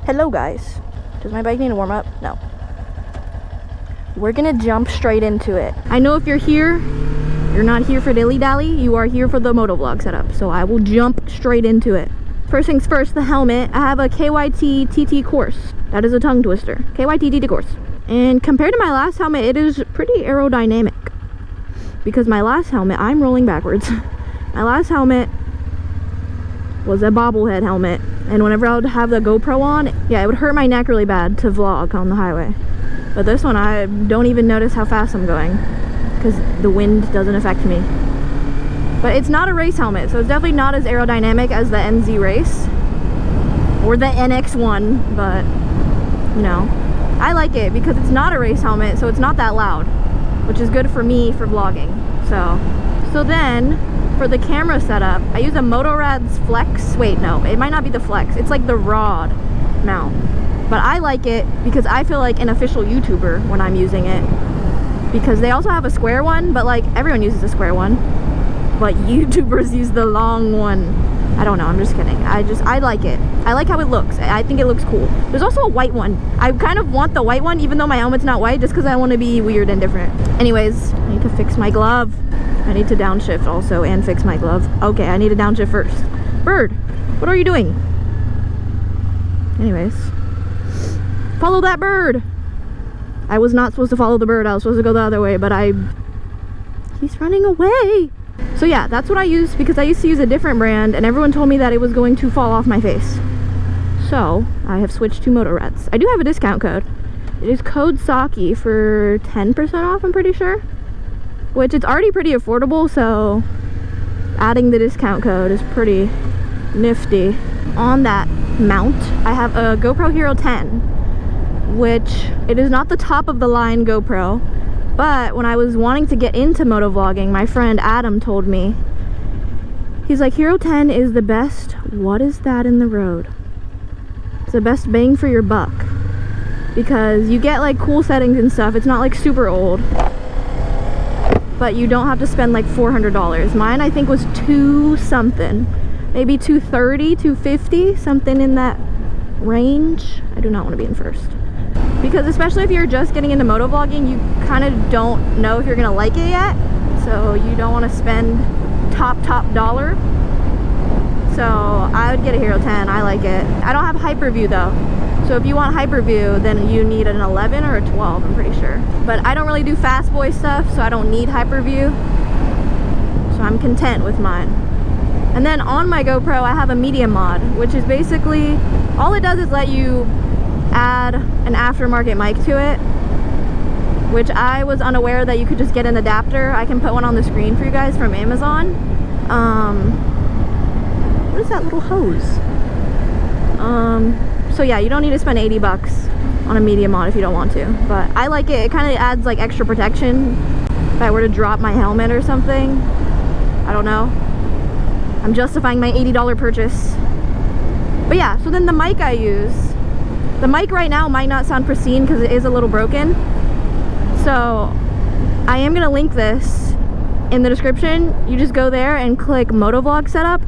Hello guys. Does my bike need to warm up? No. We're gonna jump straight into it. I know if you're here, you're not here for dilly-dally, you are here for the motovlog setup. So I will jump straight into it. First things first, the helmet. I have a KYT TT course. That is a tongue twister. KYT TT course. And compared to my last helmet, it is pretty aerodynamic. Because my last helmet, I'm rolling backwards. My last helmet was a bobblehead helmet. And whenever I would have the GoPro on, yeah, it would hurt my neck really bad to vlog on the highway. But this one, I don't even notice how fast I'm going because the wind doesn't affect me. But it's not a race helmet, so it's definitely not as aerodynamic as the NZ race or the NX1, but you know, I like it because it's not a race helmet, so it's not that loud, which is good for me for vlogging. So then for the camera setup, I use a Motoradds Flex. Wait, no, it might not be the Flex. It's like the rod mount. But I like it because I feel like an official YouTuber when I'm using it. Because they also have a square one, but like everyone uses a square one. But YouTubers use the long one. I don't know, I'm just kidding. I like it. I like how it looks. I think it looks cool. There's also a white one. I kind of want the white one, even though my helmet's not white, just because I want to be weird and different. Anyways, I need to fix my glove. I need to downshift also and fix my glove. Okay, I need to downshift first. Bird, what are you doing? Anyways, follow that bird. I was not supposed to follow the bird. I was supposed to go the other way, but he's running away. So yeah, that's what I use because I used to use a different brand and everyone told me that it was going to fall off my face. So I have switched to Motoradds. I do have a discount code. It is code Saki for 10% off, I'm pretty sure. Which it's already pretty affordable, so adding the discount code is pretty nifty. On that mount, I have a GoPro Hero 10, which it is not the top of the line GoPro, but when I was wanting to get into motovlogging, my friend Adam told me, he's like, Hero 10 is the best, what is that in the road? It's the best bang for your buck. Because you get like cool settings and stuff, it's not like super old. But you don't have to spend like $400. Mine I think was $2 something, maybe $230, $250, something in that range. I do not want to be in first because especially if you're just getting into motovlogging, you kind of don't know if you're gonna like it yet, so you don't want to spend top dollar. So I would get a Hero 10. I like it. I don't have Hyperview though. So if you want Hyperview, then you need an 11 or a 12, I'm pretty sure. But I don't really do fast boy stuff, so I don't need Hyperview. So I'm content with mine. And then on my GoPro, I have a media mod, which is basically, all it does is let you add an aftermarket mic to it, which I was unaware that you could just get an adapter. I can put one on the screen for you guys from Amazon. What is that little hose? So yeah, you don't need to spend 80 bucks on a media mod if you don't want to, but I like it. It kind of adds like extra protection if I were to drop my helmet or something. I don't know. I'm justifying my $80 purchase. But yeah, so then the mic I use, the mic right now might not sound pristine because it is a little broken. So I am gonna link this in the description. You just go there and click Motovlog setup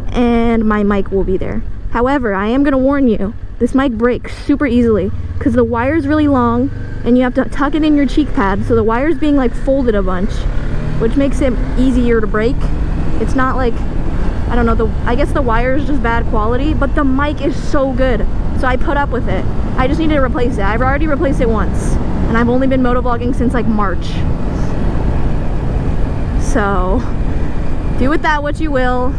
and my mic will be there. However, I am gonna warn you, this mic breaks super easily because the wire's really long and you have to tuck it in your cheek pad, so the wire's being like folded a bunch, which makes it easier to break. It's not like, I don't know, I guess the wire is just bad quality, but the mic is so good, so I put up with it. I just need to replace it. I've already replaced it once and I've only been motovlogging since like March. So do with that what you will.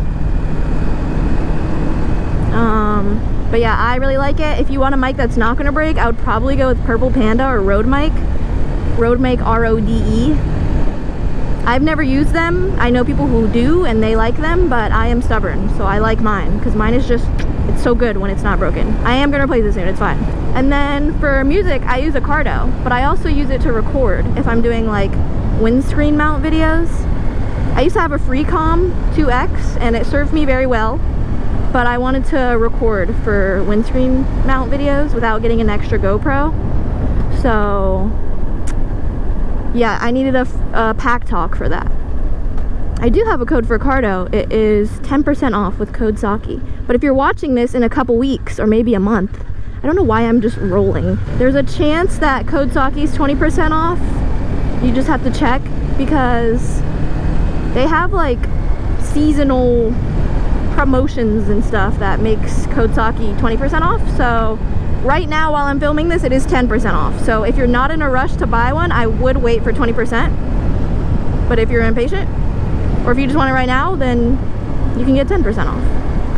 But yeah, I really like it. If you want a mic that's not gonna break, I would probably go with Purple Panda or Rode Mic. Rode Mic, R-O-D-E. I've never used them. I know people who do and they like them, but I am stubborn, so I like mine because mine is just, it's so good when it's not broken. I am gonna replace it soon, it's fine. And then for music, I use a Cardo, but I also use it to record if I'm doing like windscreen mount videos. I used to have a Freecom 2X and it served me very well. But I wanted to record for windscreen mount videos without getting an extra GoPro. So yeah, I needed a pack talk for that. I do have a code for Cardo. It is 10% off with code Saki. But if you're watching this in a couple weeks or maybe a month, I don't know why I'm just rolling. There's a chance that code Saki's 20% off. You just have to check because they have like seasonal promotions and stuff that makes code Saki 20% off. So right now while I'm filming this, it is 10% off. So if you're not in a rush to buy one, I would wait for 20%. But if you're impatient, or if you just want it right now, then you can get 10% off.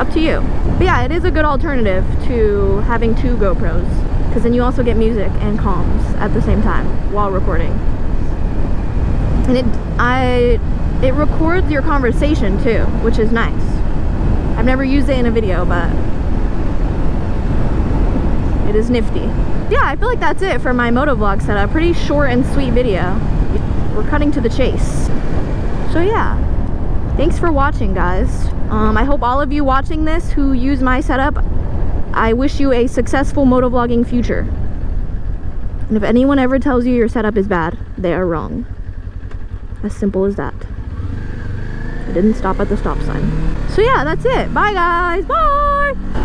Up to you. But yeah, it is a good alternative to having 2 GoPros, because then you also get music and comms at the same time while recording. And it records your conversation too, which is nice. I've never used it in a video, but it is nifty. Yeah, I feel like that's it for my motovlog setup. Pretty short and sweet video. We're cutting to the chase. So yeah, thanks for watching, guys. I hope all of you watching this who use my setup, I wish you a successful motovlogging future. And if anyone ever tells you your setup is bad, they are wrong. As simple as that. I didn't stop at the stop sign. So yeah, that's it. Bye guys. Bye.